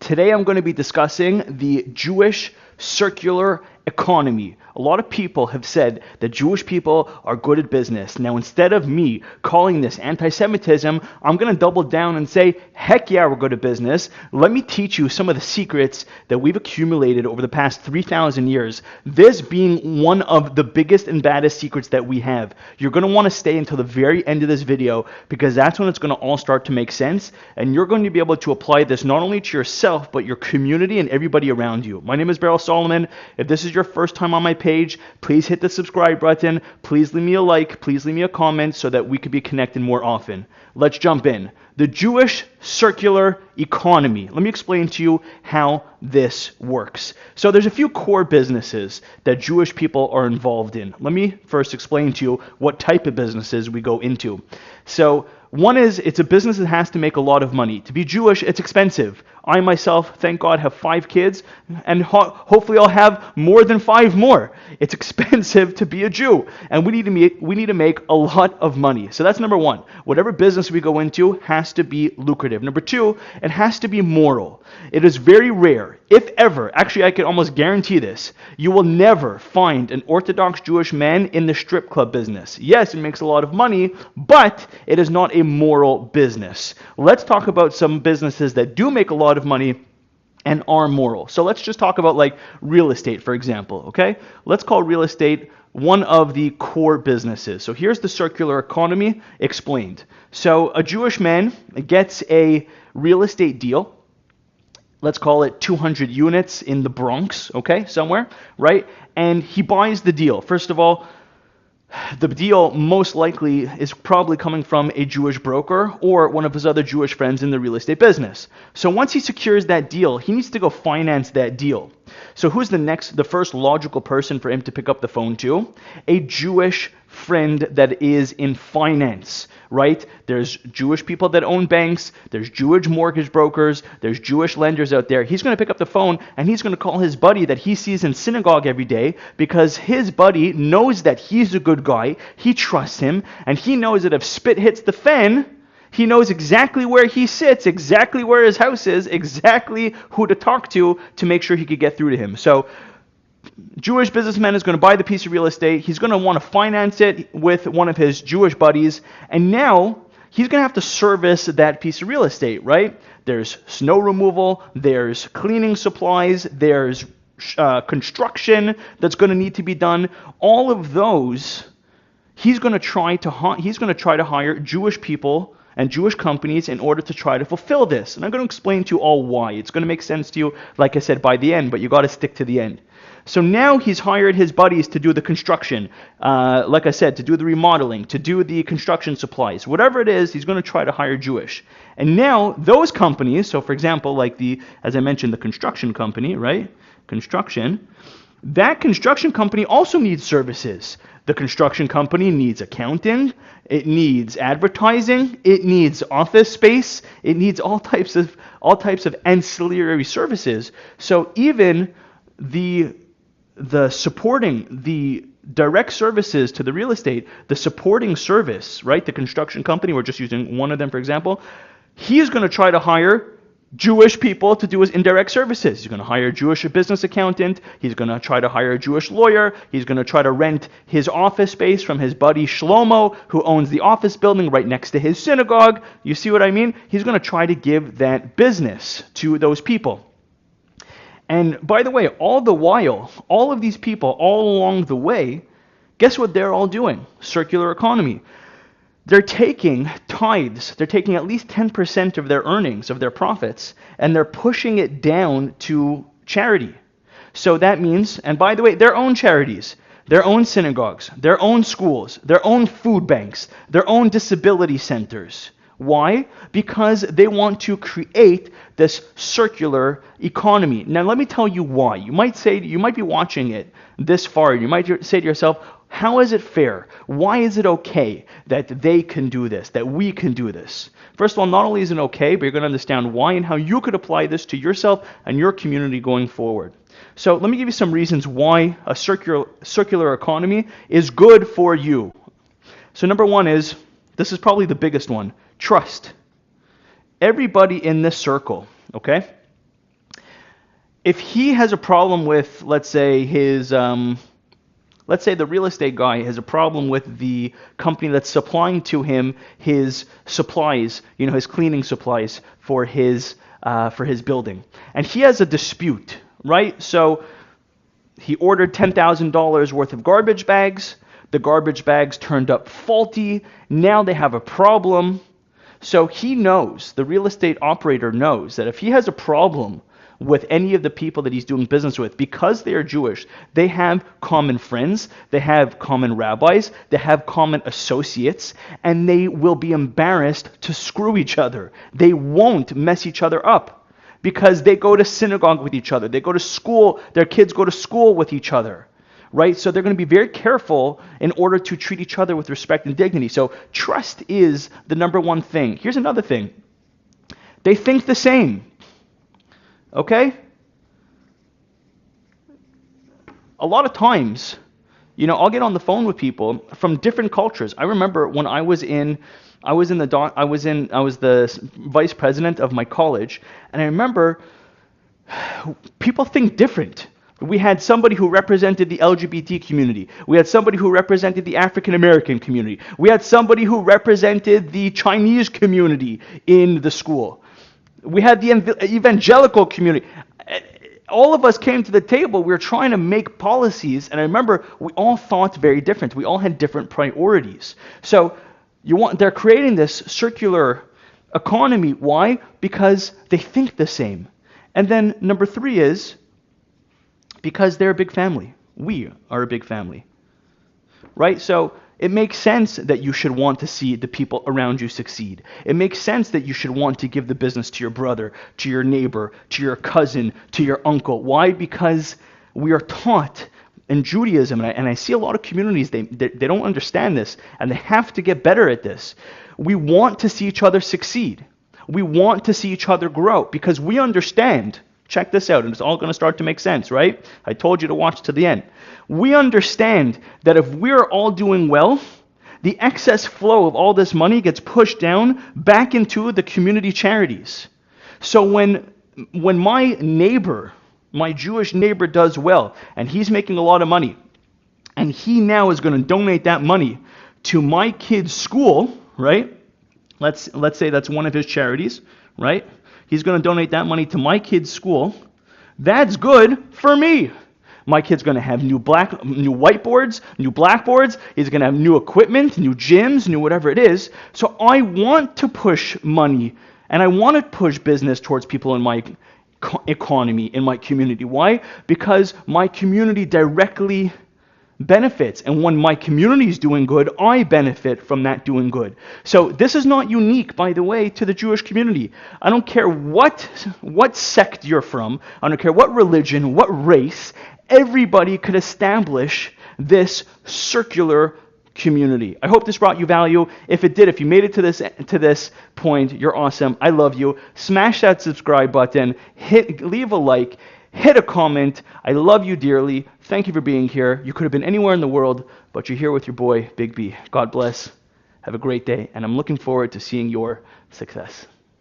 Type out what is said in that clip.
Today I'm going to be discussing the Jewish circular economy. A lot of people have said that Jewish people are good at business. Now, instead of me calling this anti-Semitism, I'm going to double down and say, heck yeah, we're good at business. Let me teach you some of the secrets that we've accumulated over the past 3,000 years. This being one of the biggest and baddest secrets that we have. You're going to want to stay until the very end of this video because that's when it's going to all start to make sense. And you're going to be able to apply this not only to yourself, but your community and everybody around you. My name is Beryl Solomon. If this is your first time on my page, please hit the subscribe button. Please leave me a like. Please leave me a comment so that we could be connected more often. Let's jump in. The Jewish circular economy. Let me explain to you how this works. So there's a few core businesses that Jewish people are involved in. Let me first explain to you what type of businesses we go into. So one is, it's a business that has to make a lot of money. To be Jewish, it's expensive. I myself, thank God, have 5 kids, and hopefully I'll have more than 5 more. It's expensive to be a Jew, and we need to make a lot of money. So that's number one. Whatever business we go into has to be lucrative. Number two, it has to be moral. It is very rare, if ever, actually I can almost guarantee this, you will never find an Orthodox Jewish man in the strip club business. Yes, it makes a lot of money, but it is not a moral business. Let's talk about some businesses that do make a lot of money and are moral. So let's just talk about like real estate, for example, okay? Let's call real estate one of the core businesses. So here's the circular economy explained. So a Jewish man gets a real estate deal. Let's call it 200 units in the Bronx, okay, somewhere, right? And he buys the deal. First of all, the deal most likely is probably coming from a Jewish broker or one of his other Jewish friends in the real estate business. So once he secures that deal, he needs to go finance that deal. So who's the first logical person for him to pick up the phone to? A Jewish friend that is in finance, right? There's Jewish people that own banks, there's Jewish mortgage brokers, there's Jewish lenders out there. He's going to pick up the phone and he's going to call his buddy that he sees in synagogue every day because his buddy knows that he's a good guy, he trusts him, and he knows that if spit hits the fan, he knows exactly where he sits, exactly where his house is, exactly who to talk to make sure he could get through to him. So Jewish businessman is going to buy the piece of real estate. He's going to want to finance it with one of his Jewish buddies. And now he's going to have to service that piece of real estate, right? There's snow removal, there's cleaning supplies, there's construction that's going to need to be done. All of those, he's going to try to hire Jewish people and Jewish companies in order to try to fulfill this. And I'm going to explain to you all why. It's going to make sense to you, like I said, by the end, but you got to stick to the end. So now he's hired his buddies to do the construction, like I said, to do the remodeling, to do the construction supplies. Whatever it is, he's going to try to hire Jewish. And now those companies, so for example, like as I mentioned, the construction company, right? That construction company also needs services. The construction company needs accounting, it needs advertising, it needs office space, it needs all types of ancillary services. So even the direct services to the real estate, the supporting service, right? The construction company, we're just using one of them for example, he's going to try to hire Jewish people to do his indirect services. He's going to hire a Jewish business accountant. He's going to try to hire a Jewish lawyer. He's going to try to rent his office space from his buddy Shlomo, who owns the office building right next to his synagogue. You see what I mean? He's going to try to give that business to those people. And by the way, all the while, all of these people, all along the way, guess what they're all doing? Circular economy. They're taking tithes, they're taking at least 10% of their earnings, of their profits, and they're pushing it down to charity. So that means, and by the way, their own charities, their own synagogues, their own schools, their own food banks, their own disability centers. Why? Because they want to create this circular economy. Now let me tell you why. You might be watching it this far, and you might say to yourself, how is it fair? Why is it okay that they can do this, that we can do this? First of all, not only is it okay, but you're going to understand why and how you could apply this to yourself and your community going forward. So let me give you some reasons why a circular economy is good for you. So number one is, this is probably the biggest one, trust. Everybody in this circle, okay? if he has a problem with, let's say, let's say the real estate guy has a problem with the company that's supplying to him his supplies, his cleaning supplies for his building, and he has a dispute, right? So he ordered $10,000 worth of garbage bags. The garbage bags turned up faulty. Now they have a problem. So he knows, the real estate operator knows, that if he has a problem with any of the people that he's doing business with, because they are Jewish, they have common friends, they have common rabbis, they have common associates, and they will be embarrassed to screw each other. They won't mess each other up because they go to synagogue with each other. They go to school, their kids go to school with each other. Right? So they're going to be very careful in order to treat each other with respect and dignity. So trust is the number one thing. Here's another thing. They think the same. Okay? A lot of times, I'll get on the phone with people from different cultures. I remember when I was the vice president of my college, and I remember people think different. We had somebody who represented the LGBT community. We had somebody who represented the African American community. We had somebody who represented the Chinese community in the school. We had the evangelical community. All of us came to the table. We were trying to make policies, and I remember we all thought very different. We all had different priorities. So they're creating this circular economy. Why? Because they think the same. And then number 3 is because they're a big family. We are a big family, right? So it makes sense that you should want to see the people around you succeed. It makes sense that you should want to give the business to your brother, to your neighbor, to your cousin, to your uncle. Why? Because we are taught in Judaism, and I see a lot of communities, they don't understand this, and they have to get better at this. We want to see each other succeed. We want to see each other grow because we understand. Check this out, and it's all going to start to make sense, right? I told you to watch to the end. We understand that if we're all doing well, the excess flow of all this money gets pushed down back into the community charities. So when my neighbor, my Jewish neighbor does well, and he's making a lot of money, and he now is going to donate that money to my kid's school, right? Let's say that's one of his charities, right? He's going to donate that money to my kid's school. That's good for me. My kid's going to have new whiteboards, new blackboards. He's going to have new equipment, new gyms, new whatever it is. So I want to push money, and I want to push business towards people in my economy, in my community. Why? Because my community directly benefits, and when my community is doing good, I benefit from that doing good. So this is not unique, by the way, to the Jewish community. I don't care what sect you're from, I don't care what religion, what race, everybody could establish this circular community. I hope this brought you value. If it did, if you made it to this point, you're awesome. I love you. Smash that subscribe button, leave a like, hit a comment. I love you dearly. Thank you for being here. You could have been anywhere in the world, but you're here with your boy, Big B. God bless. Have a great day, and I'm looking forward to seeing your success.